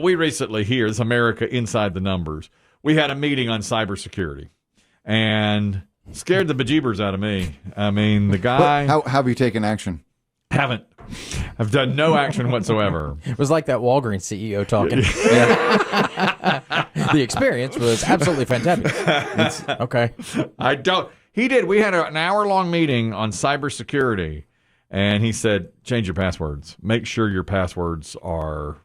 We recently here, this America Inside the Numbers, we had a meeting on cybersecurity, and scared the bejeebers out of me. I mean, the guy... How have you taken action? Haven't. I've done no action whatsoever. It was like that Walgreens CEO talking. The experience was absolutely fantastic. Okay. I don't... He did. We had an hour-long meeting on cybersecurity, and he said, change your passwords. Make sure your passwords are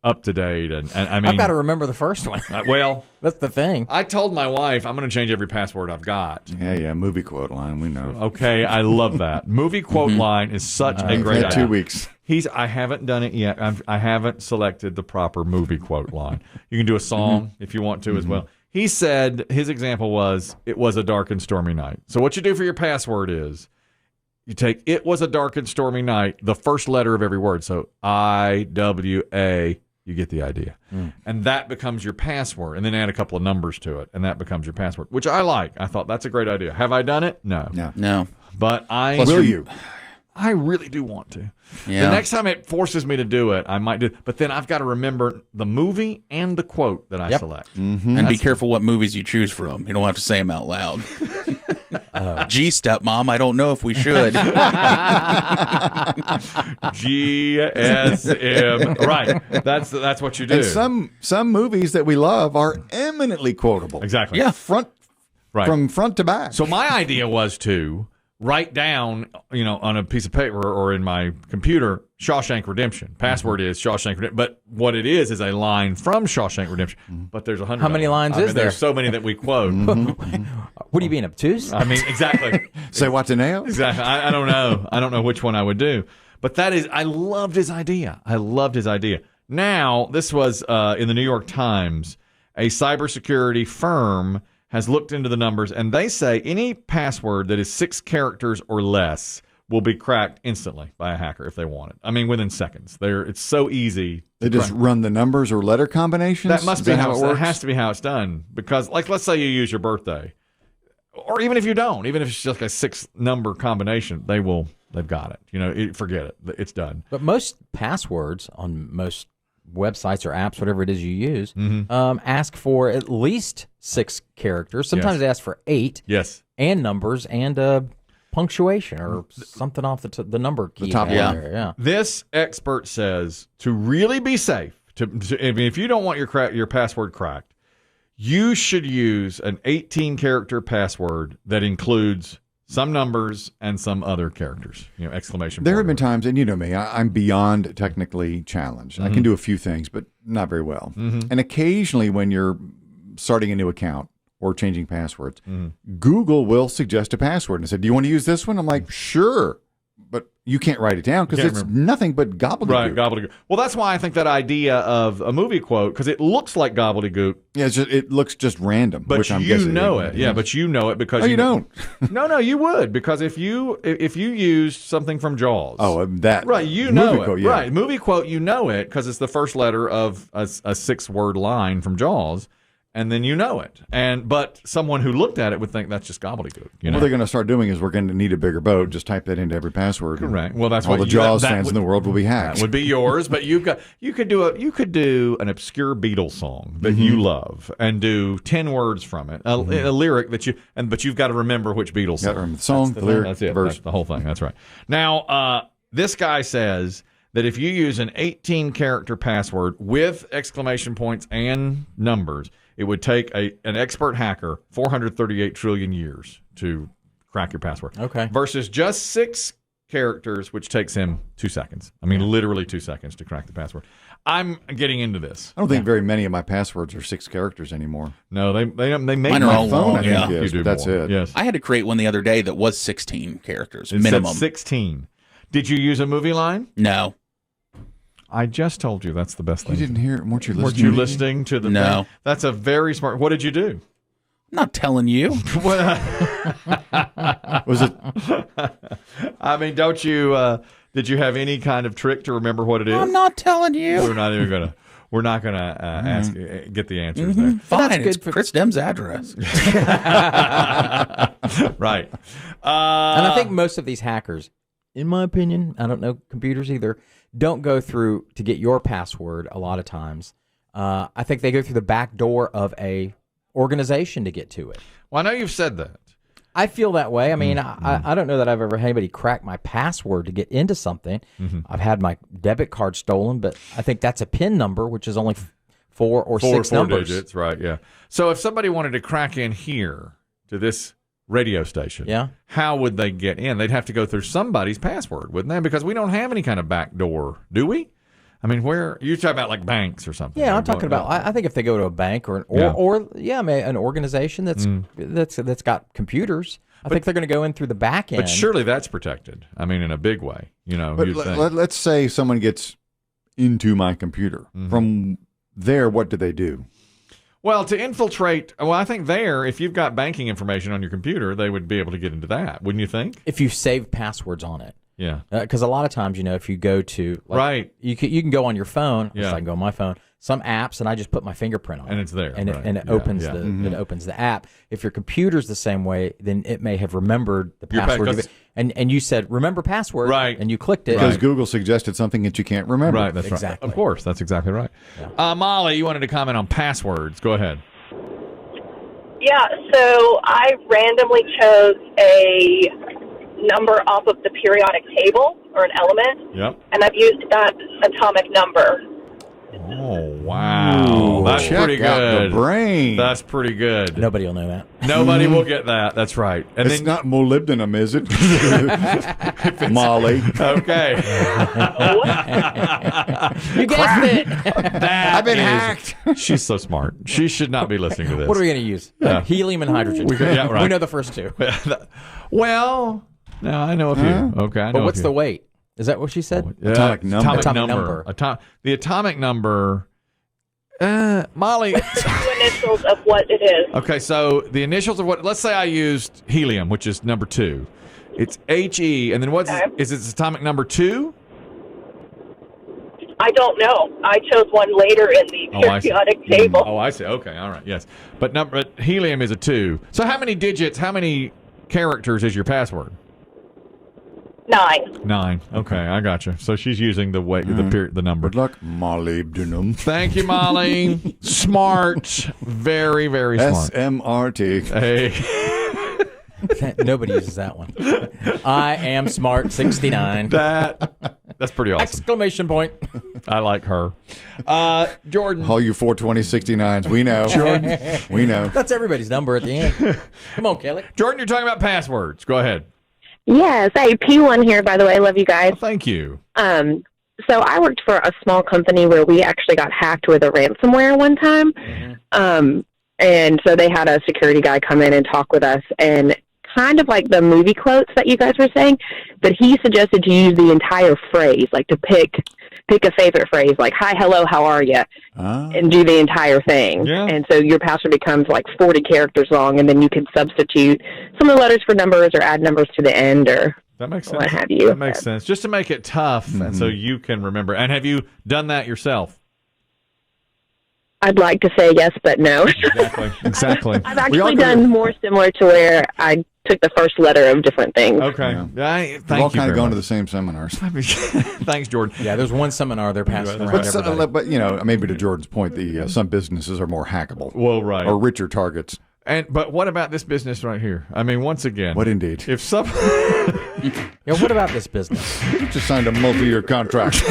up to date. And I mean... I've got to remember the first one. Well... That's the thing. I told my wife I'm going to change every password I've got. Yeah, movie quote line, we know. Okay, I love that. Movie quote line is such a great idea. 2 weeks. I haven't done it yet. I haven't selected the proper movie quote line. You can do a song if you want to as well. He said his example was, it was a dark and stormy night. So what you do for your password is you take it was a dark and stormy night, the first letter of every word. So IWA, you get the idea. And that becomes your password. And then add a couple of numbers to it, and that becomes your password, which I like. I thought that's a great idea. Have I done it? No. But Will you? I really do want to. Yeah. The next time it forces me to do it, I might do. But then I've got to remember the movie and the quote that I select. And be careful what movies you choose from. You don't have to say them out loud. Gee, stepmom, I don't know if we should. GSM. Right. That's what you do. And some movies that we love are eminently quotable. Exactly. Yeah. From front to back. So my idea was to write down, on a piece of paper or in my computer, Shawshank Redemption. Password is Shawshank Redemption. But what it is a line from Shawshank Redemption. But there's 100. How many lines is there? There's so many that we quote. What are you being, obtuse? I mean, exactly. Say what to nail? Exactly. I don't know. I don't know which one I would do. But I loved his idea. Now, this was in the New York Times. A cybersecurity firm has looked into the numbers, and they say any password that is 6 characters or less will be cracked instantly by a hacker if they want it. I mean, within seconds. It's so easy. They just run the numbers or letter combinations? That must be how it works. It has to to be how it's done. Because, let's say you use your birthday, or even if you don't, even if it's just a 6-number combination, they've got it. Forget it. It's done. But most passwords on most websites or apps, whatever it is you use, ask for at least 6 characters. Sometimes they ask for 8. Yes. And numbers and punctuation or something off the number key. The top line. Yeah. This expert says to really be safe, if you don't want your password cracked, you should use an 18-character password that includes some numbers and some other characters, exclamation point. There have been times, and you know me, I'm beyond technically challenged. I can do a few things, but not very well. And occasionally when you're starting a new account or changing passwords, Google will suggest a password and say, do you want to use this one? I'm like, sure. But you can't write it down because it's nothing but gobbledygook. Right, gobbledygook. Well, that's why I think that idea of a movie quote, because it looks like gobbledygook. Yeah, it looks just random. But which I'm you guessing know it. Yeah, but you know it because you don't. No, you would, because if you used something from Jaws. Oh, that. Right, you know movie it. Quote, yeah. Right, movie quote, you know it because it's the first letter of a 6-word line from Jaws. And then you know it. But someone who looked at it would think that's just gobbledygook. What they're going to start doing is we're going to need a bigger boat. Just type that into every password. Correct. Well, that's all the Jaws fans in the world will be hacked. That would be yours. But you could do an obscure Beatles song that you love and do 10 words from it, a lyric but you've got to remember which Beatles song. The song, the lyric, that's it. verse, that's the whole thing. That's right. Now, this guy says that if you use an 18-character password with exclamation points and numbers, it would take an expert hacker 438 trillion years to crack your password. Okay. Versus just 6 characters, which takes him 2 seconds. I mean, literally 2 seconds to crack the password. I'm getting into this. I don't think very many of my passwords are 6 characters anymore. No, they make mine are all phone. long. I think is, but that's it. Yes. I had to create one the other day that was 16 characters It minimum. said 16. Did you use a movie line? No. I just told you that's the best thing. You didn't hear it. Weren't you listening? Weren't you listening to the No. thing? That's a very smart. What did you do? I'm not telling you. Was it? I mean, don't you? Did you have any kind of trick to remember what it is? I'm not telling you. We're not even gonna. We're not gonna ask. Get the answers there. Fine. It's Chris Demm's address. Right. And I think most of these hackers, in my opinion, I don't know computers either, don't go through to get your password a lot of times. I think they go through the back door of a organization to get to it. Well, I know you've said that. I feel that way. I mean, I don't know that I've ever had anybody crack my password to get into something. I've had my debit card stolen, but I think that's a PIN number, which is only four or six numbers. Digits, right? Yeah. So if somebody wanted to crack in here to this radio station, how would they get in? They'd have to go through somebody's password, wouldn't they? Because we don't have any kind of back door, do we? I mean, where you talk about like banks or something? Yeah, I'm talking about. I think if they go to a bank or an organization that's got computers, I think they're going to go in through the back end. But surely that's protected. I mean, in a big way, But let's say someone gets into my computer. From there, what do they do? Well, to infiltrate, I think if you've got banking information on your computer, they would be able to get into that, wouldn't you think? If you save passwords on it. Yeah. Because a lot of times, if you go to you can go on your phone. Yeah. I can go on my phone. Some apps, and I just put my fingerprint on it, and it's there, and it opens it opens the app. If your computer's the same way, then it may have remembered the password. And you said remember password, right? And you clicked it because Google suggested something that you can't remember. Right. That's exactly. Right. Of course, that's exactly right. Yeah. Molly, you wanted to comment on passwords. Go ahead. Yeah. So I randomly chose a number off of the periodic table or an element. Yep. And I've used that atomic number. Oh, wow. That's pretty good. Out the brain. That's pretty good. Nobody will know that. Nobody will get that. That's right. And it's not molybdenum, is it? Molly. Okay. You guessed it. I've been hacked. She's so smart. She should not be listening to this. What are we going to use? Helium and hydrogen. We know the first two. Well, no, I know a few. Okay, I know. But what's the weight? Is that what she said? Atomic number. Atomic number. The atomic number. Molly. The initials of what it is. Okay, so the initials of what? Let's say I used helium, which is number 2. It's He, and then what is its atomic number 2? I don't know. I chose one later in the periodic table. Oh, I see. Okay, all right, yes. But helium is a 2. So how many digits, how many characters is your password? 9. Okay, I got you. So she's using the the number. Good luck, molybdenum. Thank you, Molly. Smart. Very, very smart. SMRT. Hey. Nobody uses that one. I am smart 69. That's pretty awesome. Exclamation point. I like her. Jordan. All you 42069s, we know. Jordan. We know. That's everybody's number at the end. Come on, Kelly. Jordan, you're talking about passwords. Go ahead. Yes, hey, P1 here, by the way. I love you guys. Oh, thank you. So I worked for a small company where we actually got hacked with a ransomware one time. And so they had a security guy come in and talk with us, and kind of like the movie quotes that you guys were saying, but he suggested to use the entire phrase, like to pick a favorite phrase, like, hi, hello, how are you? And do the entire thing. Yeah. And so your password becomes like 40 characters long, and then you can substitute some of the letters for numbers or add numbers to the end or that makes sense. what have you. That makes sense. Just to make it tough and so you can remember. And have you done that yourself? I'd like to say yes, but no. Exactly. I've actually done more similar to where I took the first letter of different things. Okay. Yeah. We've all kind of gone to the same seminars. Thanks, Jordan. Yeah, there's one seminar they're passing around everybody. But, maybe to Jordan's point, some businesses are more hackable. Well, right. Or richer targets. But what about this business right here? I mean, once again. What indeed? If some... Yeah, what about this business? You just signed a multi-year contract.